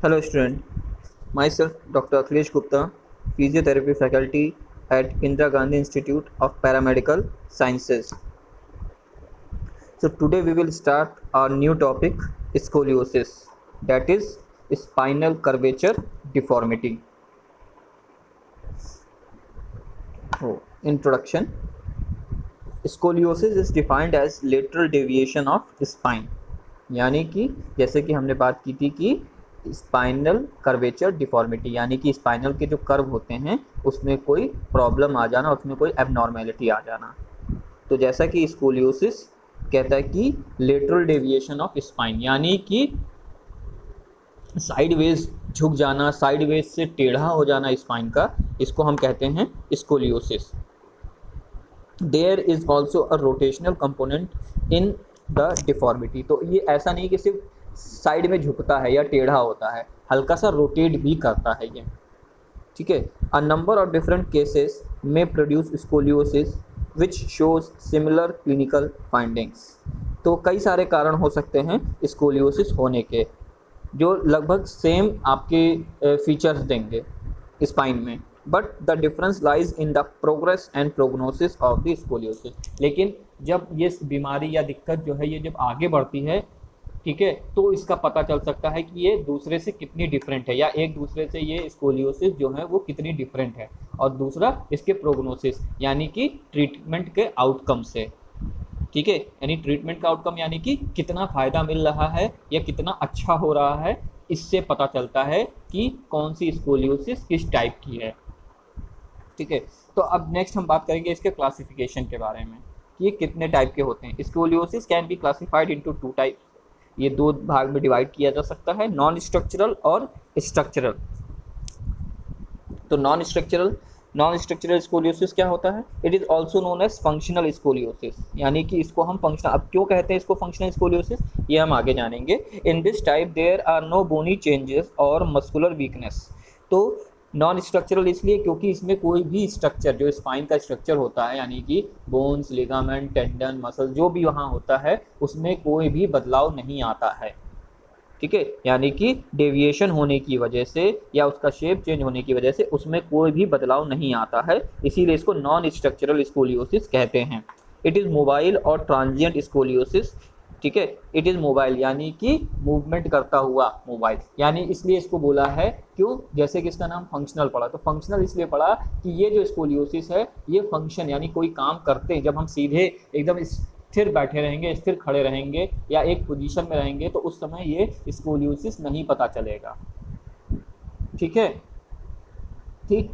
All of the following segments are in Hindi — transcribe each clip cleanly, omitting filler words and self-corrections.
Hello student, myself Dr. Akhilesh Gupta, Physiotherapy Faculty at Indira Gandhi Institute of Paramedical Sciences. So today we will start our new topic, scoliosis, that is spinal curvature deformity. Introduction. Scoliosis is defined as lateral deviation of spine, यानी कि जैसे कि हमने बात की थी कि स्पाइनल कर्वेचर डिफॉर्मिटी, यानी कि स्पाइनल के जो कर्व होते हैं उसमें कोई प्रॉब्लम आ जाना, उसमें कोई एबनॉर्मेलिटी आ जाना। तो जैसा कि स्कोलियोसिस कहता है कि लेटरल डेविएशन ऑफ स्पाइन, यानी कि साइडवेज झुक जाना, साइडवेज से टेढ़ा हो जाना स्पाइन का, इसको हम कहते हैं scoliosis. There is also a rotational component in the deformity. तो ये ऐसा नहीं कि सिर्फ साइड में झुकता है या टेढ़ा होता है, हल्का सा रोटेट भी करता है ये, ठीक है। A number of different cases में produce scoliosis which shows similar clinical findings. तो कई सारे कारण हो सकते हैं स्कोलियोसिस होने के, जो लगभग सेम आपके फीचर्स देंगे स्पाइन में, but the difference lies in the progress and prognosis of the scoliosis. लेकिन जब ये बीमारी या दिक्कत जो है ये जब आगे बढ़ती है, ठीक है, तो इसका पता चल सकता है कि ये दूसरे से कितनी डिफरेंट है, या एक दूसरे से ये स्कोलियोसिस जो है वो कितनी डिफरेंट है। और दूसरा इसके प्रोग्नोसिस, यानी कि ट्रीटमेंट के आउटकम से, ठीक है, यानी ट्रीटमेंट का आउटकम यानी कि कितना फ़ायदा मिल रहा है या कितना अच्छा हो रहा है, इससे पता चलता है कि कौन सी स्कोलियोसिस किस टाइप की है, ठीक है। तो अब नेक्स्ट हम बात करेंगे इसके क्लासिफिकेशन के बारे में कि ये कितने टाइप के होते हैं। Scoliosis can be classified into two type, ये दो भाग में डिवाइड किया जा सकता है, नॉन स्ट्रक्चरल और स्ट्रक्चरल। तो नॉन स्ट्रक्चरल स्कोलियोसिस क्या होता है? It is also known as functional scoliosis, यानी कि इसको हम फंक्शनल, अब क्यों कहते हैं इसको फंक्शनल स्कोलियोसिस ये हम आगे जानेंगे। In this type there are no bony changes और मस्कुलर वीकनेस। तो नॉन स्ट्रक्चरल इसलिए क्योंकि इसमें कोई भी स्ट्रक्चर, जो स्पाइन का स्ट्रक्चर होता है, यानी कि बोन्स, लिगामेंट, टेंडन, मसल, जो भी वहाँ होता है उसमें कोई भी बदलाव नहीं आता है, ठीक है। यानी कि डेविएशन होने की वजह से या उसका शेप चेंज होने की वजह से उसमें कोई भी बदलाव नहीं आता है, इसीलिए इसको नॉन स्ट्रक्चरल स्कोलियोसिस कहते हैं। इट इज़ मोबाइल और ट्रांजिएंट स्कोलियोसिस, ठीक है। इट इज़ मोबाइल यानी कि मूवमेंट करता हुआ मोबाइल, यानी इसलिए इसको बोला है, क्यों, जैसे कि इसका नाम फंक्शनल पड़ा, तो फंक्शनल इसलिए पड़ा कि ये जो स्कोलियोसिस है ये फंक्शन, यानी कोई काम करते हैं, जब हम सीधे एकदम स्थिर बैठे रहेंगे, स्थिर खड़े रहेंगे या एक पोजीशन में रहेंगे तो उस समय ये स्कोलियोसिस नहीं पता चलेगा, ठीक है, ठीक।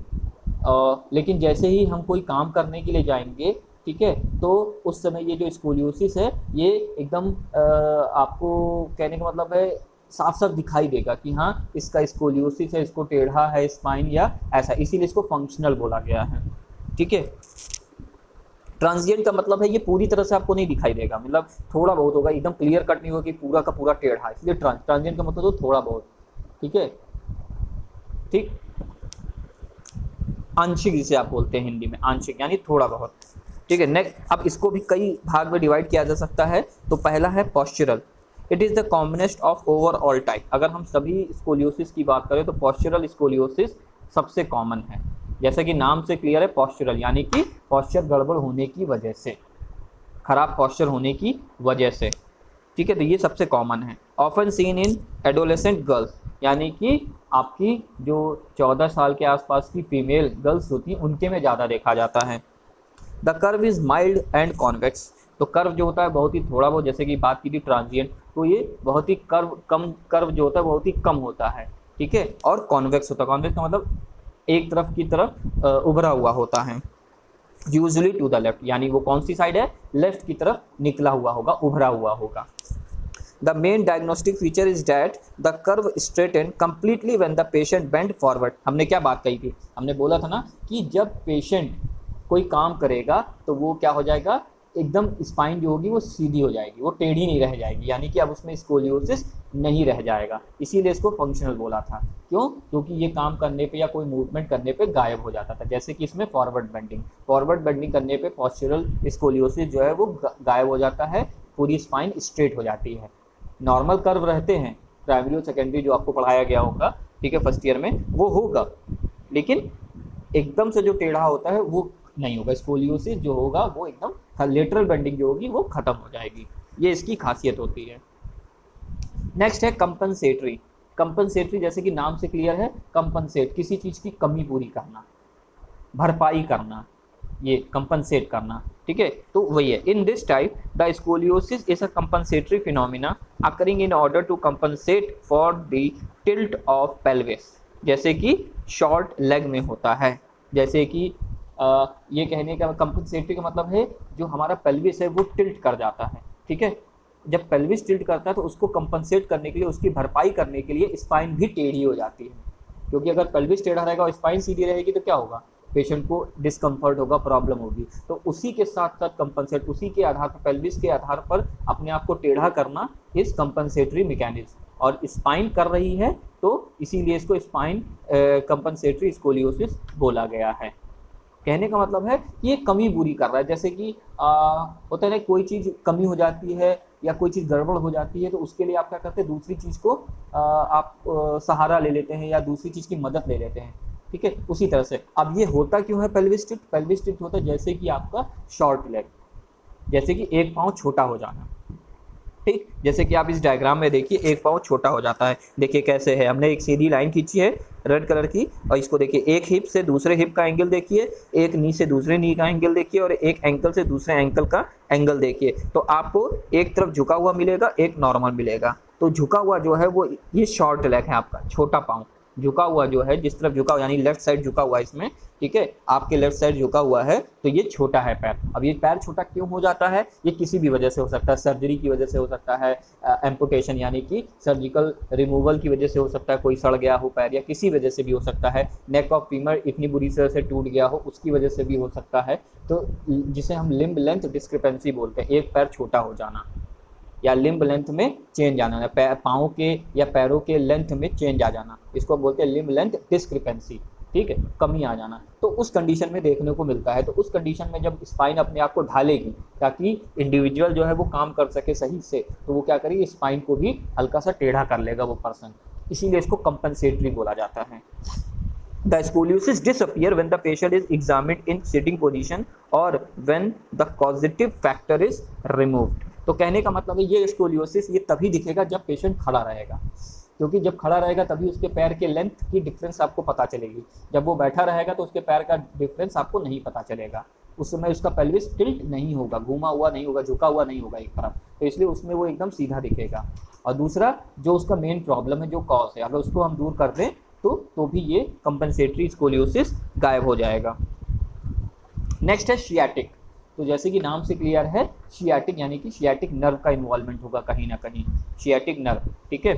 लेकिन जैसे ही हम कोई काम करने के लिए जाएंगे, ठीक है, तो उस समय ये जो स्कोलियोसिस है ये एकदम आपको कहने का मतलब है साफ साफ दिखाई देगा कि हाँ इसका स्कोलियोसिस है, इसको टेढ़ा है स्पाइन या ऐसा, इसीलिए इसको फंक्शनल बोला गया है, ठीक है। ट्रांजिएंट का मतलब है ये पूरी तरह से आपको नहीं दिखाई देगा, मतलब थोड़ा बहुत होगा, एकदम क्लियर कट नहीं होगा कि पूरा का पूरा टेढ़ा, इसलिए ट्रांजिएंट का मतलब तो थोड़ा बहुत, ठीक है, ठीक। आंशिक जिसे आप बोलते हैं हिंदी में, आंशिक यानी थोड़ा बहुत, ठीक है। नेक्स्ट, अब इसको भी कई भाग में डिवाइड किया जा सकता है। तो पहला है postural. It is the commonest of overall type. अगर हम सभी स्कोलियोसिस की बात करें तो पॉस्चरल स्कोलियोसिस सबसे कॉमन है, जैसा कि नाम से क्लियर है, पॉस्चरल यानी कि पॉस्चर गड़बड़ होने की वजह से, खराब पॉस्चर होने की वजह से, ठीक है। तो ये सबसे कॉमन है। Often seen in adolescent girls, यानी कि आपकी जो 14 साल के आसपास की फीमेल गर्ल्स होती हैं उनके में ज़्यादा देखा जाता है। The curve is mild and convex. तो कर्व जो होता है बहुत ही थोड़ा बहुत, जैसे कि बात की थी ट्रांजिएंट, तो ये बहुत ही कर्व जो होता है बहुत ही कम होता है, ठीक है। और कॉन्वेक्स होता है, कॉन्वेक्स का मतलब एक तरफ की तरफ उभरा हुआ होता है, यूजुअली टू द लेफ्ट, यानी वो कौन सी साइड है, लेफ्ट की तरफ निकला हुआ होगा, उभरा हुआ होगा। The main diagnostic feature is that the curve straighten completely when the patient bend forward। हमने क्या बात कही थी, हमने बोला था ना कि जब पेशेंट कोई काम करेगा तो वो क्या हो जाएगा, एकदम स्पाइन जो होगी वो सीधी हो जाएगी, वो टेढ़ी नहीं रह जाएगी, यानी कि अब उसमें स्कोलियोसिस नहीं रह जाएगा, इसीलिए इसको फंक्शनल बोला था। क्यों? क्योंकि ये काम करने पे या कोई मूवमेंट करने पे गायब हो जाता था, जैसे कि इसमें फॉरवर्ड बेंडिंग करने पे पॉस्चरल स्कोलियोसिस जो है वो गायब हो जाता है, पूरी स्पाइन स्ट्रेट हो जाती है। नॉर्मल कर्व रहते हैं प्राइमरी और सेकेंडरी जो आपको पढ़ाया गया होगा, ठीक है, फर्स्ट ईयर में, वो होगा, लेकिन एकदम से जो टेढ़ा होता है वो नहीं होगा। स्कोलियोसिस जो होगा वो एकदम लेटरल बेंडिंग जो होगी वो खत्म हो जाएगी, ये इसकी खासियत होती है। नेक्स्ट है कंपनसेटरी। कंपनसेटरी जैसे कि नाम से क्लियर है, कंपनसेट किसी चीज़ की कमी पूरी करना, भरपाई करना, ये कंपनसेट करना, ठीक है, तो वही है। In this type the scoliosis is a compensatory phenomena occurring in order to compensate for the tilt of pelvis, जैसे कि शॉर्ट लेग में होता है। जैसे कि ये कहने का कंपनसेटरी का मतलब है जो हमारा पेल्विस है वो टिल्ट कर जाता है, ठीक है, जब पेल्विस टिल्ट करता है तो उसको कंपनसेट करने के लिए, उसकी भरपाई करने के लिए स्पाइन भी टेढ़ी हो जाती है, क्योंकि अगर पेल्विस टेढ़ा रहेगा और स्पाइन सीधी रहेगी तो क्या होगा, पेशेंट को डिस्कम्फर्ट होगा, प्रॉब्लम होगी। तो उसी के साथ साथ कंपनसेट, उसी के आधार पर, पेल्विस के आधार पर अपने आप को टेढ़ा करना इस कंपनसेटरी मैकेनिज्म, और स्पाइन कर रही है तो इसीलिए इसको स्पाइन कंपनसेटरी स्कोलियोसिस बोला गया है। कहने का मतलब है कि ये कमी पूरी कर रहा है, जैसे कि होता है ना, कोई चीज़ कमी हो जाती है या कोई चीज़ गड़बड़ हो जाती है तो उसके लिए आप क्या करते हैं, दूसरी चीज़ को आप सहारा ले लेते हैं या दूसरी चीज़ की मदद ले लेते हैं, ठीक है, उसी तरह से। अब ये होता क्यों है पेल्विस टिल्ट? पेल्विस टिल्ट होता है जैसे कि आपका शॉर्ट लेग, जैसे कि एक पाँव छोटा हो जाना, ठीक, जैसे कि आप इस डायग्राम में देखिए एक पाँव छोटा हो जाता है। देखिए कैसे है, हमने एक सीधी लाइन खींची है रेड कलर की, और इसको देखिए एक हिप से दूसरे हिप का एंगल देखिए, एक नी से दूसरे नी का एंगल देखिए, और एक एंकल से दूसरे एंकल का एंगल देखिए, तो आपको एक तरफ झुका हुआ मिलेगा, एक नॉर्मल मिलेगा। तो झुका हुआ जो है वो ये शॉर्ट लेग है आपका, छोटा पाँव झुका हुआ जो है, जिस तरफ झुका हुआ यानी लेफ्ट साइड झुका हुआ है इसमें, ठीक है, आपके लेफ्ट साइड झुका हुआ है तो ये छोटा है पैर। अब ये पैर छोटा क्यों हो जाता है? ये किसी भी वजह से हो सकता है, सर्जरी की वजह से हो सकता है, एम्पुटेशन यानी कि सर्जिकल रिमूवल की वजह से हो सकता है, कोई सड़ गया हो पैर, या किसी वजह से भी हो सकता है, नेक ऑफ फीमर इतनी बुरी तरह से टूट गया हो उसकी वजह से भी हो सकता है। तो जिसे हम लिम्ब लेंथ डिस्क्रिपेंसी बोलते हैं, एक पैर छोटा हो जाना या लिम्ब लेंथ में चेंज आना, पाँव के या पैरों के लेंथ में चेंज आ जाना, इसको बोलते हैं लिम्ब लेंथ डिस्क्रिपेंसी, ठीक है, कमी आ जाना। तो उस कंडीशन में देखने को मिलता है। तो उस कंडीशन में जब स्पाइन अपने आप को ढालेगी ताकि इंडिविजुअल जो है वो काम कर सके सही से, तो वो क्या करेगी, स्पाइन को भी हल्का सा टेढ़ा कर लेगा वो पर्सन, इसीलिए इसको कंपनसेटरी बोला जाता है। The scoliosis disappear when the patient is examined in sitting position or when the causative factor is removed। तो कहने का मतलब है ये स्कोलियोसिस ये तभी दिखेगा जब पेशेंट खड़ा रहेगा, क्योंकि जब खड़ा रहेगा तभी उसके पैर के लेंथ की डिफरेंस आपको पता चलेगी। जब वो बैठा रहेगा तो उसके पैर का डिफरेंस आपको नहीं पता चलेगा, उस समय उसका पेल्विस टिल्ट नहीं होगा, घूमा हुआ नहीं होगा, झुका हुआ नहीं होगा एक तरफ, तो इसलिए उसमें वो एकदम सीधा दिखेगा। और दूसरा जो उसका मेन प्रॉब्लम है, जो कॉज है, अगर उसको हम दूर कर दें तो भी ये कंपनसेटरी स्कोलियोसिस गायब हो जाएगा। नेक्स्ट है शियाटिक। तो जैसे कि नाम से क्लियर है, शियाटिक यानी कि शियाटिक नर्व का इन्वॉल्वमेंट होगा कहीं ना कहीं, शियाटिक नर्व, ठीक है।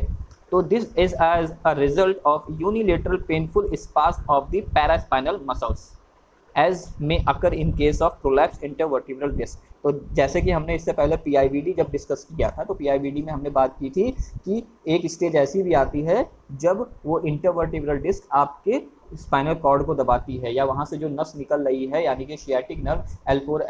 तो this is as a result of unilateral painful spasm of the paraspinal muscles as may occur in case of prolapse intervertebral disc. तो जैसे कि हमने इससे पहले पीआईवीडी जब डिस्कस किया था, तो पीआईवीडी में हमने बात की थी कि एक स्टेज ऐसी भी आती है जब वो इंटरवर्टिब्रल डिस्क आपके स्पाइनल कॉर्ड को दबाती है, या वहाँ से जो नस निकल रही है यानी कि sciatic nerve L4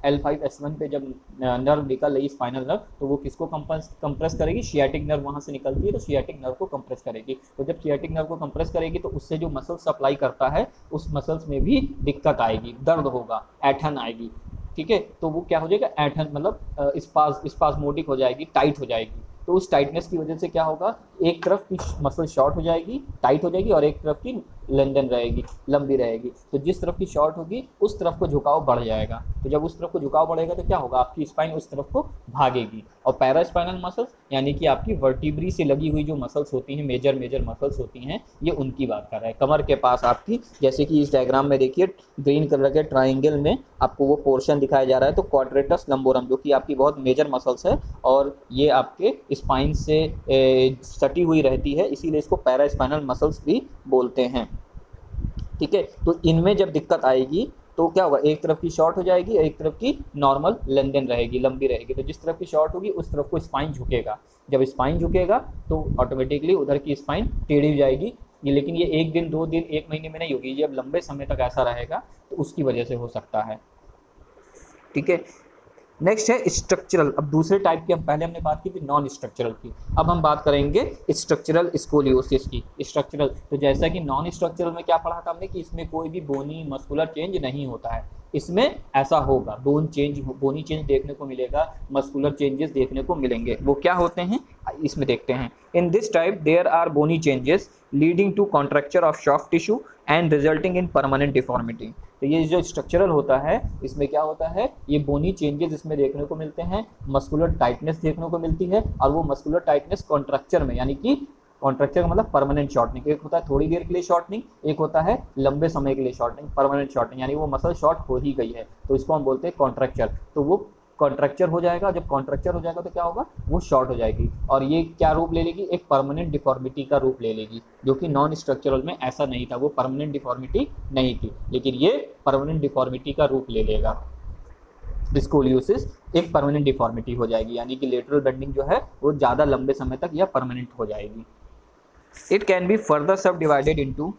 L5 S1 पे जब नर्व निकल रही स्पाइनल नर्व, तो वो किसको कंप्रेस करेगी, शियाटिक नर्व वहाँ से निकलती है तो शियाटिक नर्व को कंप्रेस करेगी। तो जब शियाटिक नर्व को कंप्रेस करेगी तो उससे जो मसल सप्लाई करता है उस मसल्स में भी दिक्कत आएगी, दर्द होगा, ऐठन आएगी, ठीक है। तो वो क्या हो जाएगा, ऐठन मतलब स्पास्मोडिक हो जाएगी, टाइट हो जाएगी। तो उस टाइटनेस की वजह से क्या होगा, एक तरफ की मसल शॉर्ट हो जाएगी, टाइट हो जाएगी, और एक तरफ की लेंदन रहेगी, लंबी रहेगी। तो जिस तरफ की शॉर्ट होगी उस तरफ को झुकाव बढ़ जाएगा। तो जब उस तरफ को झुकाव बढ़ेगा तो क्या होगा, आपकी स्पाइन उस तरफ को भागेगी। और पैरास्पाइनल मसल्स यानी कि आपकी वर्टिब्री से लगी हुई जो मसल्स होती हैं, मेजर मसल्स होती हैं, ये उनकी बात कर रहा है। कमर के पास आपकी, जैसे कि इस डायग्राम में देखिए ग्रीन कलर के ट्राइंगल में आपको वो पोर्शन दिखाया जा रहा है, तो क्वाड्रेटस लंबोरम जो कि आपकी बहुत मेजर मसल्स है और ये आपके स्पाइन से सटी हुई रहती है, इसीलिए इसको पैरास्पाइनल मसल्स भी बोलते हैं, ठीक है। तो इनमें जब दिक्कत आएगी तो क्या होगा, एक तरफ की शॉर्ट हो जाएगी, एक तरफ की नॉर्मल लेंदन रहेगी, लंबी रहेगी। तो जिस तरफ की शॉर्ट होगी उस तरफ को स्पाइन झुकेगा, जब स्पाइन झुकेगा तो ऑटोमेटिकली उधर की स्पाइन टेढ़ी हो जाएगी। ये लेकिन ये एक दिन, 2 दिन, 1 महीने में नहीं होगी, जब लंबे समय तक ऐसा रहेगा तो उसकी वजह से हो सकता है, ठीक है। नेक्स्ट है स्ट्रक्चरल। अब दूसरे टाइप की, हम पहले हमने बात की थी नॉन स्ट्रक्चरल की, अब हम बात करेंगे स्ट्रक्चरल स्कोलियोसिस की। स्ट्रक्चरल तो जैसा कि नॉन स्ट्रक्चरल में क्या पढ़ा था हमने कि इसमें कोई भी बोनी मस्कुलर चेंज नहीं होता है, इसमें ऐसा होगा बोनी चेंज देखने को मिलेगा, मस्कुलर चेंजेस देखने को मिलेंगे। वो क्या होते हैं इसमें देखते हैं। In this type there are bony changes leading to contracture of soft tissue and resulting in permanent deformity. तो ये जो स्ट्रक्चरल होता है इसमें क्या होता है, ये बोनी चेंजेस इसमें देखने को मिलते हैं, मस्कुलर टाइटनेस देखने को मिलती है, और वो मस्कुलर टाइटनेस कॉन्ट्रैक्चर में, यानी कि कॉन्ट्रैक्चर का मतलब परमानेंट शॉर्टनिंग, एक होता है थोड़ी देर के लिए शॉर्टनिंग, एक होता है लंबे समय के लिए शॉर्टनिंग, परमानेंट शॉर्टनिंग, यानी वो मसल शॉर्ट हो ही गई है तो इसको हम बोलते हैं कॉन्ट्रैक्चर। तो वो कॉन्ट्रैक्चर हो जाएगा, जब कॉन्ट्रैक्चर हो जाएगा तो क्या होगा, वो शॉर्ट हो जाएगी, और ये क्या रूप ले लेगी, एक परमानेंट डिफॉर्मिटी का रूप ले लेगी, जो कि नॉन स्ट्रक्चरल में ऐसा नहीं था, वो परमानेंट डिफॉर्मिटी नहीं थी, लेकिन ये परमानेंट डिफॉर्मिटी का रूप ले लेगा। स्कोलियोसिस एक परमानेंट डिफॉर्मिटी हो जाएगी, यानी कि लेटरल बेंडिंग जो है वो ज़्यादा लंबे समय तक या परमानेंट हो जाएगी। इट कैन बी फर्दर सब डिवाइडेड इनटू,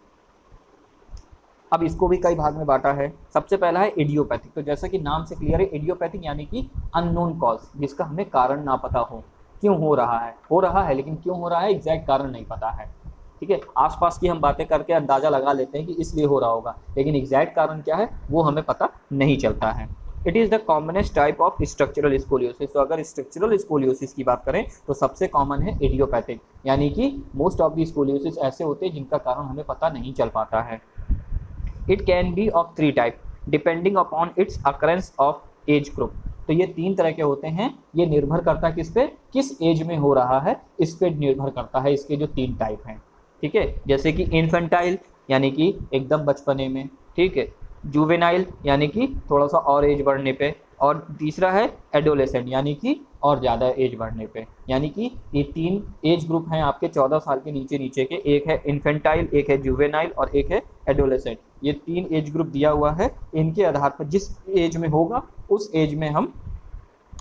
अब इसको भी कई भाग में बांटा है। सबसे पहला है इडियोपैथिक। तो जैसा कि नाम से क्लियर है, इडियोपैथिक यानी कि अननोन कॉज, जिसका हमें कारण ना पता हो, क्यों हो रहा है लेकिन क्यों हो रहा है एग्जैक्ट कारण नहीं पता है। ठीक है, आसपास की हम बातें करके अंदाजा लगा लेते हैं कि इसलिए हो रहा होगा, लेकिन एग्जैक्ट कारण क्या है वो हमें पता नहीं चलता है। It is the commonest type of structural scoliosis. तो अगर स्ट्रक्चरल स्कोलियोसिस की बात करें तो सबसे कॉमन है इडियोपैथिक, यानी कि मोस्ट ऑफ द स्कोलियोसिस ऐसे होते हैं जिनका कारण हमें पता नहीं चल पाता है। It can be of 3 type depending upon its occurrence of age group. तो ये 3 तरह के होते हैं, ये निर्भर करता है किस पे, किस एज में हो रहा है, इस पे निर्भर करता है इसके जो 3 टाइप हैं। ठीक है, जैसे कि इन्फेंटाइल यानी कि एकदम बचपने में, ठीक है, जुवेनाइल यानी कि थोड़ा सा और एज बढ़ने पे, और तीसरा है एडोलेसेंट यानी कि और ज़्यादा एज बढ़ने पे। यानी कि ये 3 एज ग्रुप हैं आपके 14 साल के नीचे के, एक है इन्फेंटाइल, एक है जुवेनाइल और एक है एडोलेसेंट। ये 3 एज ग्रुप दिया हुआ है, इनके आधार पर जिस एज में होगा उस एज में हम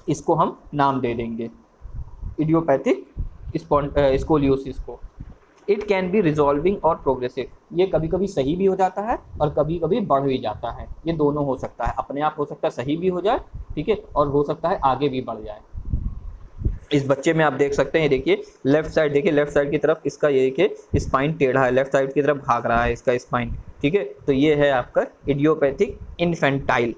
इसको हम नाम दे देंगे इडियोपैथिक स्कोलियोसिस को। इट कैन बी रिजॉल्विंग और प्रोग्रेसिव, ये कभी कभी सही भी हो जाता है और कभी कभी बढ़ भी जाता है, ये दोनों हो सकता है, अपने आप हो सकता है सही भी हो जाए, ठीक है, और हो सकता है आगे भी बढ़ जाए। इस बच्चे में आप देख सकते हैं, देखिए लेफ्ट साइड, देखिए लेफ्ट साइड की तरफ इसका ये देखिए स्पाइन टेढ़ा है, लेफ्ट साइड की तरफ भाग रहा है इसका स्पाइन, ठीक है, तो ये है आपका इडियोपैथिक इन्फेंटाइल,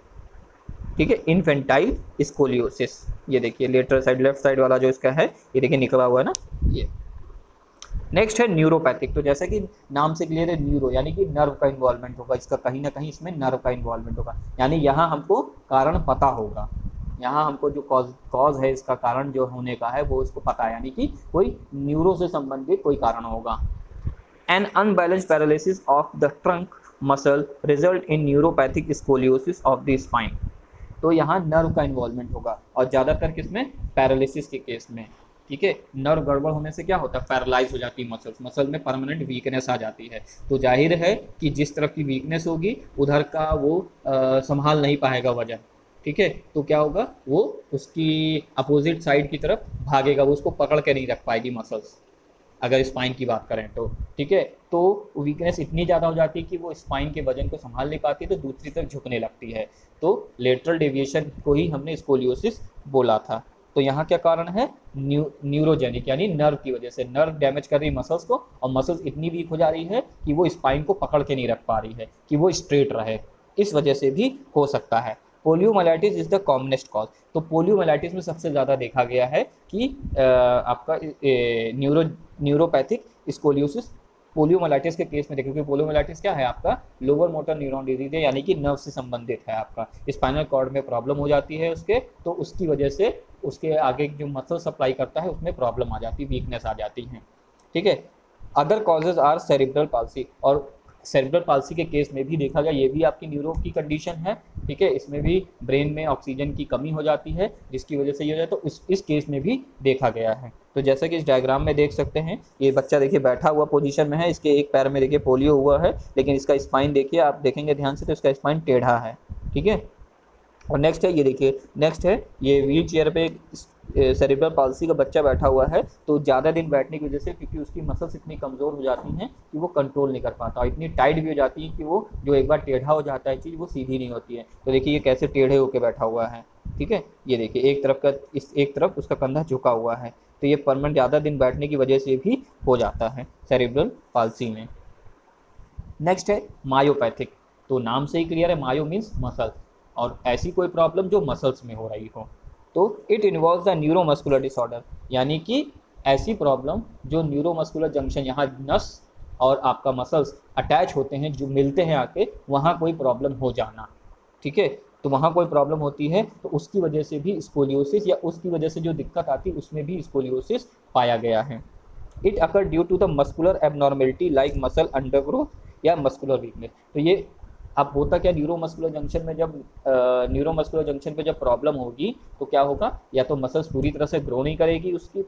ठीक है, इन्फेंटाइल स्कोलियोसिस। ये देखिए लेटरल साइड, लेफ्ट साइड वाला जो इसका है ये देखिए निकला हुआ है ना ये। नेक्स्ट है न्यूरोपैथिक। तो जैसा कि नाम से क्लियर है, न्यूरो यानी कि नर्व का इन्वॉल्वमेंट होगा इसका, कहीं ना कहीं इसमें नर्व का इन्वॉल्वमेंट होगा, यानी यहाँ हमको कारण पता होगा, यहाँ हमको जो कॉज है इसका कारण जो होने का है वो इसको पता है, यानी कि कोई न्यूरो से संबंधित कोई कारण होगा। An unbalance paralysis of the trunk muscle result in neuropathic scoliosis of the spine. तो यहाँ नर्व का इन्वॉल्वमेंट होगा, और ज़्यादातर किसमें, पैरालिसिस के केस में, ठीक है, नर्व गड़बड़ होने से क्या होता है, पैरालाइज हो जाती है मसल्स, मसल में परमानेंट वीकनेस आ जाती है। तो जाहिर है कि जिस तरफ की वीकनेस होगी उधर का वो संभाल नहीं पाएगा वजन, ठीक है, तो क्या होगा, वो उसकी अपोजिट साइड की तरफ भागेगा, वो उसको पकड़ के नहीं रख पाएगी मसल्स, अगर स्पाइन की बात करें तो, ठीक है, तो वीकनेस इतनी ज़्यादा हो जाती है कि वो स्पाइन के वजन को संभाल नहीं पाती, तो दूसरी तरफ झुकने लगती है, तो लेटरल डेविएशन को ही हमने स्कोलियोसिस बोला था। तो यहाँ क्या कारण है, न्यूरोजेनिक यानी नर्व की वजह से, नर्व डैमेज कर रही है मसल्स को, और मसल्स इतनी वीक हो जा रही है कि वो स्पाइन को पकड़ के नहीं रख पा रही है कि वो स्ट्रेट रहे, इस वजह से भी हो सकता है। Poliomyelitis is the commonest cause. तो पोलियोमाइलाइटिस में सबसे ज़्यादा देखा गया है कि आपका न्यूरोपैथिक स्कोलियोसिस पोलियोमाइलाइटिस के केस में देखिए, क्योंकि पोलियोमाइलाइटिस क्या है आपका, लोअर मोटर न्यूरॉन डिजीज है, यानी कि नर्व से संबंधित है, आपका स्पाइनल कॉर्ड में प्रॉब्लम हो जाती है उसके, तो उसकी वजह से उसके आगे जो मसल सप्लाई करता है उसमें प्रॉब्लम आ जाती है, वीकनेस आ जाती है, ठीक है। Other causes are cerebral palsy, और सेरिब्रल पाल्सी के केस में भी देखा गया, ये भी आपकी न्यूरो की कंडीशन है, ठीक है, इसमें भी ब्रेन में ऑक्सीजन की कमी हो जाती है जिसकी वजह से ये हो जाए, तो इस केस में भी देखा गया है। तो जैसा कि इस डायग्राम में देख सकते हैं, ये बच्चा देखिए बैठा हुआ पोजीशन में है, इसके एक पैर में देखिए पोलियो हुआ है, लेकिन इसका स्पाइन देखिए, आप देखेंगे ध्यान से तो इसका स्पाइन टेढ़ा है, ठीक है। और नेक्स्ट है ये देखिए, नेक्स्ट है ये व्हील चेयर पे सेरिब्रल पाल्सी का बच्चा बैठा हुआ है, तो ज़्यादा दिन बैठने की वजह से, क्योंकि उसकी मसल्स इतनी कमज़ोर हो जाती हैं कि वो कंट्रोल नहीं कर पाता, और इतनी टाइट भी हो जाती है कि वो जो एक बार टेढ़ा हो जाता है चीज़, वो सीधी नहीं होती है। तो देखिए ये कैसे टेढ़े होकर बैठा हुआ है, ठीक है, ये देखिए एक तरफ का, इस एक तरफ उसका कंधा झुका हुआ है, तो ये परमानेंट ज़्यादा दिन बैठने की वजह से भी हो जाता है सेरेब्रल पाल्सी में। नेक्स्ट है मायोपैथिक। तो नाम से ही क्लियर है, मायो मीन्स मसल, और ऐसी कोई प्रॉब्लम जो मसल्स में हो रही हो। तो it involves the neuromuscular disorder, यानी कि ऐसी प्रॉब्लम जो न्यूरोमस्कुलर जंक्शन, यहाँ नस और आपका मसल्स अटैच होते हैं, जो मिलते हैं आके, वहाँ कोई प्रॉब्लम हो जाना, ठीक है। तो वहाँ कोई प्रॉब्लम होती है तो उसकी वजह से भी स्कोलियोसिस, या उसकी वजह से जो दिक्कत आती है उसमें भी स्कोलियोसिस पाया गया है। It occur due to the muscular abnormality like muscle undergrowth या मस्कुलर वीकनेस। तो ये अब होता क्या, न्यूरोमस्कुलर जंक्शन में जब न्यूरोमस्कुलर जंक्शन पे जब प्रॉब्लम होगी तो क्या होगा, या तो मसल्स पूरी तरह से ग्रो नहीं करेगी उसकी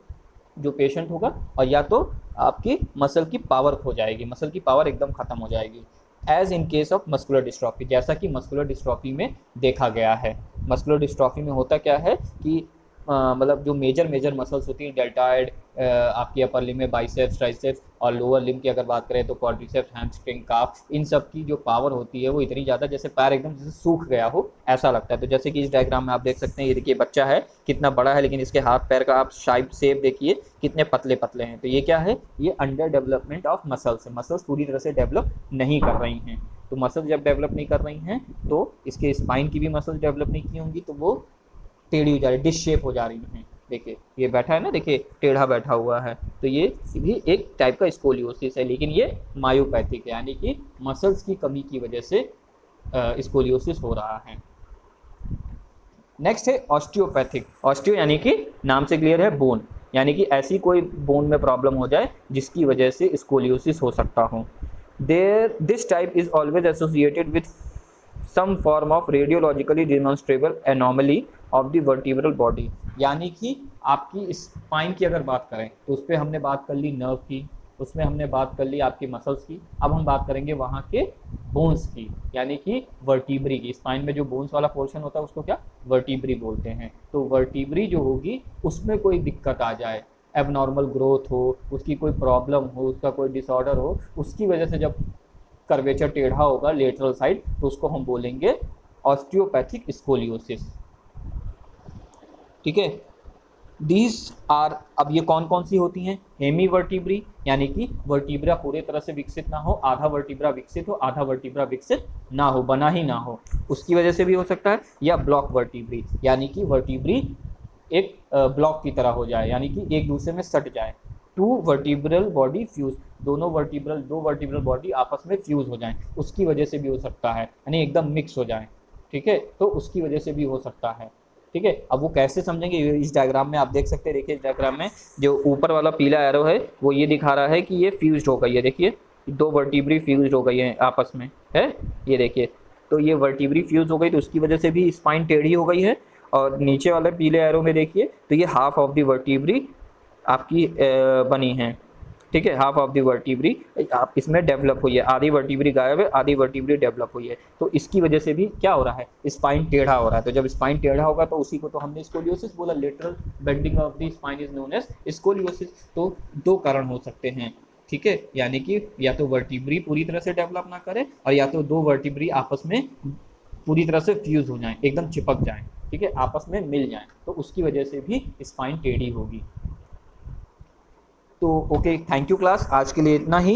जो पेशेंट होगा, और या तो आपकी मसल की पावर खो जाएगी, मसल की पावर एकदम खत्म हो जाएगी। As in case of muscular dystrophy, जैसा कि मस्कुलर डिस्ट्रॉफी में देखा गया है। मस्कुलर डिस्ट्रॉफी में होता क्या है कि मतलब जो मेजर मसल्स होती हैं, डेल्टाइड, आपकी अपर लिम में बाइसेप्स, ट्राइसेप्स, और लोअर लिम की अगर बात करें तो क्वाड्रिसेप्स, हैमस्ट्रिंग, काफ, इन सब की जो पावर होती है वो इतनी ज़्यादा, जैसे पैर एकदम जैसे सूख गया हो ऐसा लगता है। तो जैसे कि इस डायग्राम में आप देख सकते हैं, ये देखिए बच्चा है कितना बड़ा है, लेकिन इसके हाथ पैर का आप शेप देखिए कितने पतले पतले हैं। तो ये क्या है, ये अंडर डेवलपमेंट ऑफ मसल्स है, मसल्स पूरी तरह से डेवलप नहीं कर रही हैं। तो मसल्स जब डेवलप नहीं कर रही हैं तो इसके स्पाइन की भी मसल्स डेवलप नहीं की होंगी, तो वो टेढ़ी हो जा रही, डिश शेप हो जा रही है। देखिए ये बैठा है ना, देखिए टेढ़ा बैठा हुआ है, तो ये भी एक टाइप का स्कोलियोसिस है, लेकिन ये मायोपैथिक है, यानी कि मसल्स की कमी की वजह से स्कोलियोसिस हो रहा है। नेक्स्ट है ऑस्टियोपैथिक। ऑस्टियो यानी कि नाम से क्लियर है, बोन, यानी कि ऐसी कोई बोन में प्रॉब्लम हो जाए जिसकी वजह से स्कोलियोसिस हो सकता हो। This type is always associated with some form of radiologically demonstrable anomaly of the vertebral body, यानी कि आपकी स्पाइन की अगर बात करें तो उस पर हमने बात कर ली नर्व की, उसमें हमने बात कर ली आपकी मसल्स की, अब हम बात करेंगे वहाँ के बोन्स की, यानी कि वर्टिब्री की। स्पाइन में जो बोन्स वाला पोर्शन होता है उसको क्या, वर्टिब्री बोलते हैं। तो वर्टिब्री जो होगी उसमें कोई दिक्कत आ जाए, एबनॉर्मल ग्रोथ हो, उसकी कोई प्रॉब्लम हो, उसका कोई डिसऑर्डर हो, उसकी वजह से जब कर्वेचर टेढ़ा होगा लेटरल साइड, तो उसको हम बोलेंगे ऑस्टियोपैथिक स्कोलियोसिस, ठीक है। दीज आर, अब ये कौन कौन सी होती हैं, हेमी वर्टिब्री, यानी कि वर्टिब्रा पूरे तरह से विकसित ना हो, आधा वर्टिब्रा विकसित हो, आधा वर्टिब्रा विकसित ना हो, बना ही ना हो, उसकी वजह से भी हो सकता है। या ब्लॉक वर्टिब्री, यानी कि वर्टिब्री एक ब्लॉक की तरह हो जाए, यानी कि एक दूसरे में सट जाए। टू वर्टिब्रल बॉडी फ्यूज, दो वर्टिब्रल बॉडी आपस में फ्यूज हो जाएं, उसकी वजह से भी हो सकता है, यानी एकदम मिक्स हो जाएं, ठीक है, तो उसकी वजह से भी हो सकता है, ठीक है। अब वो कैसे समझेंगे, इस डायग्राम में आप देख सकते हैं, देखिए इस डायग्राम में जो ऊपर वाला पीला एरो है वो ये दिखा रहा है कि ये फ्यूज्ड हो गई है, देखिए दो वर्टिब्री फ्यूज्ड हो गई है आपस में, है ये देखिए, तो ये वर्टिब्री फ्यूज हो गई तो उसकी वजह से भी स्पाइन टेढ़ी हो गई है। और नीचे वाले पीले एरो में देखिए तो ये हाफ ऑफ द वर्टिब्री आपकी बनी है, ठीक है, हाफ ऑफ द वर्टिब्री आप इसमें डेवलप हुई है, आधी वर्टिब्री गायब है, आधी वर्टिब्री डेवलप हुई है, तो इसकी वजह से भी क्या हो रहा है, स्पाइन टेढ़ा हो रहा है। तो जब स्पाइन टेढ़ा होगा तो उसी को तो हमने स्कोलियोसिस बोला, lateral bending of the spine is known as scoliosis. तो दो कारण हो सकते हैं, ठीक है, यानी कि या तो वर्टिब्री पूरी तरह से डेवलप ना करे, और या तो दो वर्टिब्री आपस में पूरी तरह से फ्यूज हो जाएं, एकदम चिपक जाएं, ठीक है, आपस में मिल जाएं, तो उसकी वजह से भी स्पाइन टेढ़ी होगी। तो ओके, थैंक यू क्लास, आज के लिए इतना ही।